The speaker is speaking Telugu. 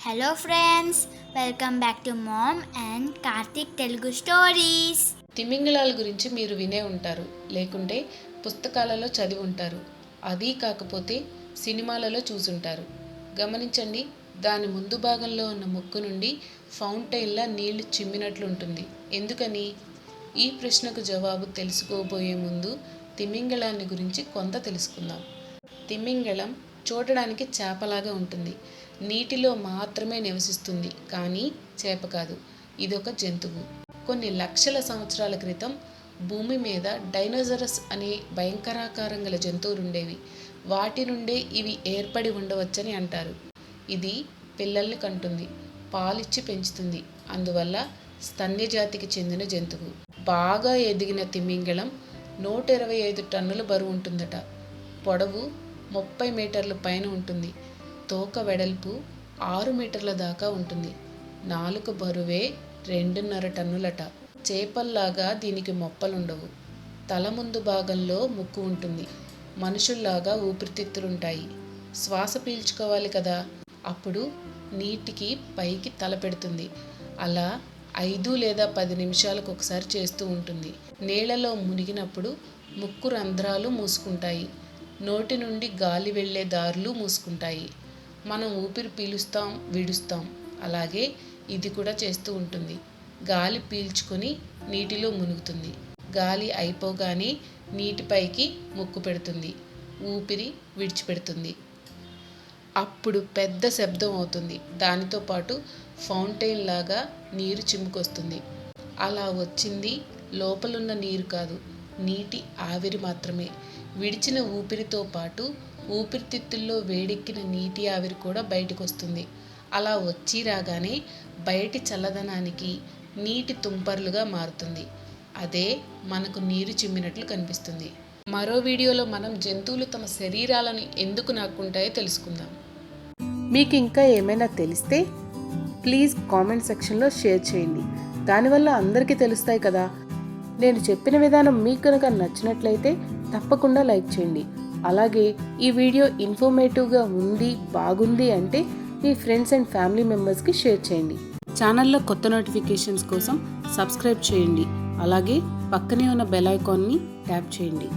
Hello friends, welcome back to Mom and Karthik Telugu Stories. తిమింగళాల గురించి మీరు వినే ఉంటారు, లేకుంటే పుస్తకాలలో చదివి ఉంటారు. అది కాకపోతే సినిమాలలో చూసుంటారు. గమనించండి, దాని ముందు భాగంలో ఉన్న ముక్కు నుండి ఫౌంటైన్లా నీళ్లు చిమ్మినట్లు ఉంటుంది. ఎందుకని? ఈ ప్రశ్నకు జవాబు తెలుసుకోబోయే ముందు తిమింగళాన్ని గురించి కొంత తెలుసుకుందాం. తిమింగళం చూడడానికి చేపలాగా ఉంటుంది. నీటిలో మాత్రమే నివసిస్తుంది, కానీ చేప కాదు. ఇదొక జంతువు. కొన్ని లక్షల సంవత్సరాల క్రితం భూమి మీద డైనోసరస్ అనే భయంకరాకారం గల జంతువులు ఉండేవి. వాటి నుండే ఇవి ఏర్పడి ఉండవచ్చని అంటారు. ఇది పిల్లల్ని కంటుంది, పాలిచ్చి పెంచుతుంది. అందువల్ల స్తన్యజాతికి చెందిన జంతువు. బాగా ఎదిగిన తిమింగళం 125 టన్నుల బరువు ఉంటుందట. పొడవు 30 మీటర్ల పైన ఉంటుంది. తోక వెడల్పు 6 మీటర్ల దాకా ఉంటుంది. నాలుక బరువే 2.5 టన్నులట. చేపల్లాగా దీనికి మొప్పలుండవు. తల ముందు భాగంలో ముక్కు ఉంటుంది. మనుషుల్లాగా ఊపిరితిత్తులుంటాయి. శ్వాస పీల్చుకోవాలి కదా, అప్పుడు నీటికి పైకి తల పెడుతుంది. అలా 5 లేదా 10 నిమిషాలకు ఒకసారి చేస్తూ ఉంటుంది. నీళ్లలో మునిగినప్పుడు ముక్కు రంధ్రాలు మూసుకుంటాయి. నోటి నుండి గాలి వెళ్ళే దారులు మూసుకుంటాయి. మనం ఊపిరి పీలుస్తాం, విడుస్తాం. అలాగే ఇది కూడా చేస్తూ ఉంటుంది. గాలి పీల్చుకొని నీటిలో మునుగుతుంది. గాలి అయిపోగానే నీటిపైకి ముక్కు పెడుతుంది. ఊపిరి విడిచిపెడుతుంది. అప్పుడు పెద్ద శబ్దం అవుతుంది. దానితో పాటు ఫౌంటైన్ లాగా నీరు చిమ్ముకొస్తుంది. అలా వచ్చింది లోపలున్న నీరు కాదు, నీటి ఆవిరి మాత్రమే. విడిచిన ఊపిరితో పాటు ఊపిరితిత్తుల్లో వేడెక్కిన నీటి ఆవిరి కూడా బయటకు వస్తుంది. అలా వచ్చి రాగానే బయటి చల్లదనానికి నీటి తుంపర్లుగా మారుతుంది. అదే మనకు నీరు చిమ్మినట్లు కనిపిస్తుంది. మరో వీడియోలో మనం జంతువులు తమ శరీరాలను ఎందుకు నాక్కుంటాయో తెలుసుకుందాం. మీకు ఇంకా ఏమైనా తెలిస్తే ప్లీజ్ కామెంట్ సెక్షన్లో షేర్ చేయండి. దానివల్ల అందరికీ తెలుస్తాయి కదా. నేను చెప్పిన విధానం మీకు కనుక నచ్చినట్లయితే తప్పకుండా లైక్ చేయండి. అలాగే ఈ వీడియో ఇన్ఫర్మేటివ్గా ఉంది, బాగుంది అంటే మీ ఫ్రెండ్స్ అండ్ ఫ్యామిలీ మెంబర్స్కి షేర్ చేయండి. ఛానల్లో కొత్త నోటిఫికేషన్స్ కోసం సబ్స్క్రైబ్ చేయండి. అలాగే పక్కనే ఉన్న బెల్ ఐకాన్ని ట్యాప్ చేయండి.